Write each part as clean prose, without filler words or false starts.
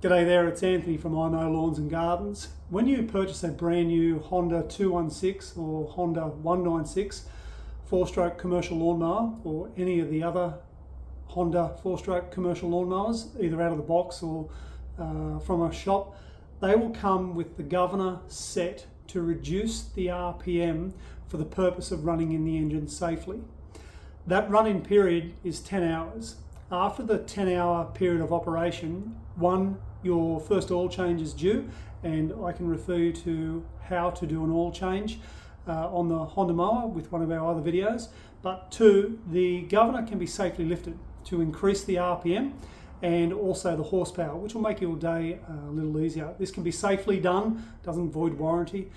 G'day there, it's Anthony from Lawns and Gardens. When you purchase a brand new Honda 216 or Honda 196 4-stroke commercial lawnmower, or any of the other Honda 4-stroke commercial lawnmowers, either out of the box or from a shop, they will come with the governor set to reduce the RPM for the purpose of running in the engine safely. That run-in period is 10 hours. After the 10-hour period of operation, your first oil change is due, and I can refer you to how to do an oil change on the Honda mower with one of our other videos. But 2, the governor can be safely lifted to increase the RPM and also the horsepower, which will make your day a little easier. This can be safely done, doesn't void warranty.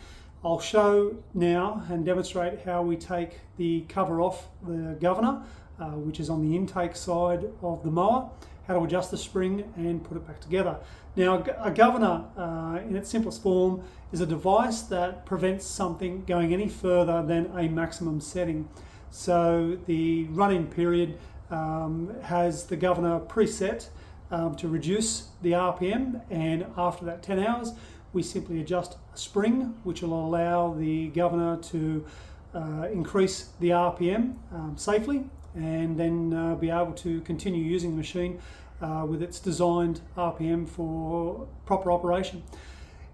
I'll show now and demonstrate how we take the cover off the governor, which is on the intake side of the mower, how to adjust the spring and put it back together. Now, a governor in its simplest form is a device that prevents something going any further than a maximum setting. So the run-in period has the governor preset to reduce the RPM, and after that 10 hours we simply adjust a spring which will allow the governor to increase the RPM safely, and then be able to continue using the machine with its designed RPM for proper operation.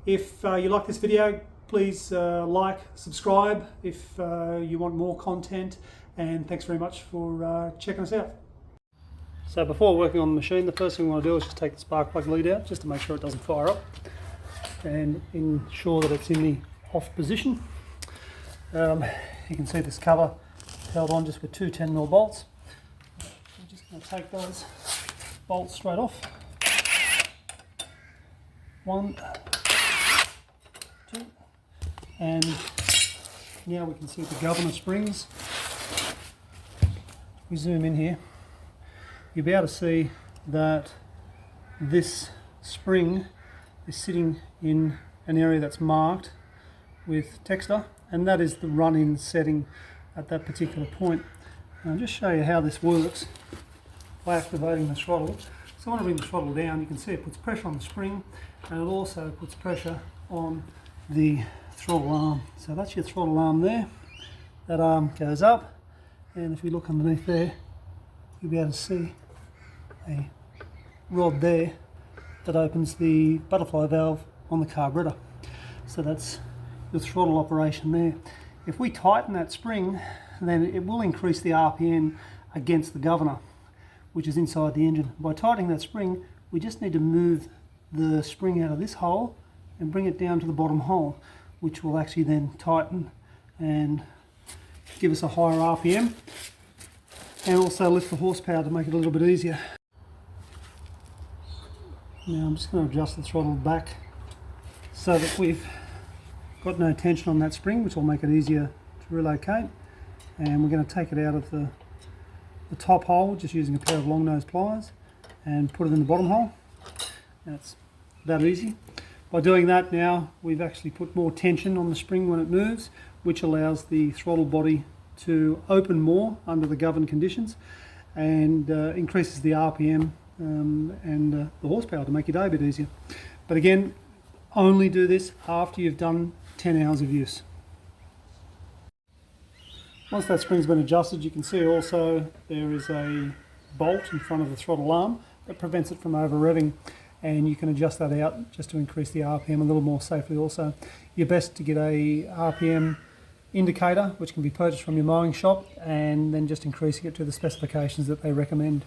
If you like this video, please like, subscribe if you want more content, and thanks very much for checking us out. So before working on the machine, the first thing we want to do is just take the spark plug lead out, just to make sure it doesn't fire up, and ensure that it's in the off position. You can see this cover held on just with 2 10mm bolts. I'm just going to take those bolts straight off. 1, 2, and now we can see the governor springs. We zoom in here, you'll be able to see that this spring is sitting in an area that's marked with texture, and that is the run-in setting at that particular point. And I'll just show you how this works by activating the throttle. So when I bring the throttle down, you can see it puts pressure on the spring, and it also puts pressure on the throttle arm. So that's your throttle arm there. That arm goes up, and if you look underneath there, you'll be able to see a rod there that opens the butterfly valve on the carburetor. So that's the throttle operation there. If we tighten that spring, then it will increase the RPM against the governor, which is inside the engine. By tightening that spring, we just need to move the spring out of this hole and bring it down to the bottom hole, which will actually then tighten and give us a higher RPM, and also lift the horsepower to make it a little bit easier. Now I'm just going to adjust the throttle back so that we've got no tension on that spring, which will make it easier to relocate. And we're going to take it out of the top hole just using a pair of long nose pliers and put it in the bottom hole. That's that easy. By doing that, now we've actually put more tension on the spring when it moves, which allows the throttle body to open more under the governed conditions, and increases the RPM and the horsepower to make your day a bit easier. But again, only do this after you've done 10 hours of use. Once that spring's been adjusted, you can see also there is a bolt in front of the throttle arm that prevents it from over revving, and you can adjust that out just to increase the RPM a little more safely also. You're best to get a RPM indicator, which can be purchased from your mowing shop, and then just increasing it to the specifications that they recommend.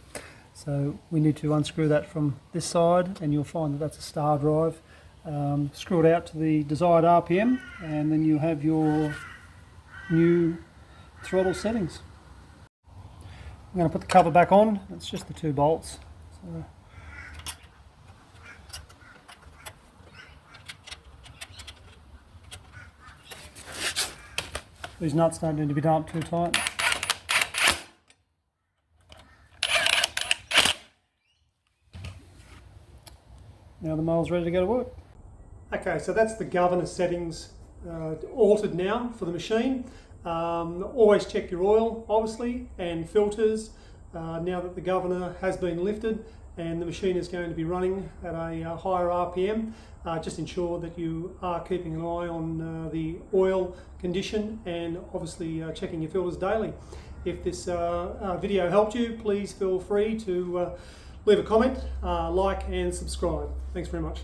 So we need to unscrew that from this side, and you'll find that that's a star drive. Screw it out to the desired RPM, and then you have your new throttle settings. I'm going to put the cover back on. It's just the 2 bolts. So these nuts don't need to be done up too tight. Now the mower's ready to go to work. Okay, so that's the governor settings altered now for the machine. Always check your oil, obviously, and filters now that the governor has been lifted, and the machine is going to be running at a higher RPM. Just ensure that you are keeping an eye on the oil condition and obviously checking your filters daily. If this video helped you, please feel free to leave a comment, like and subscribe. Thanks very much.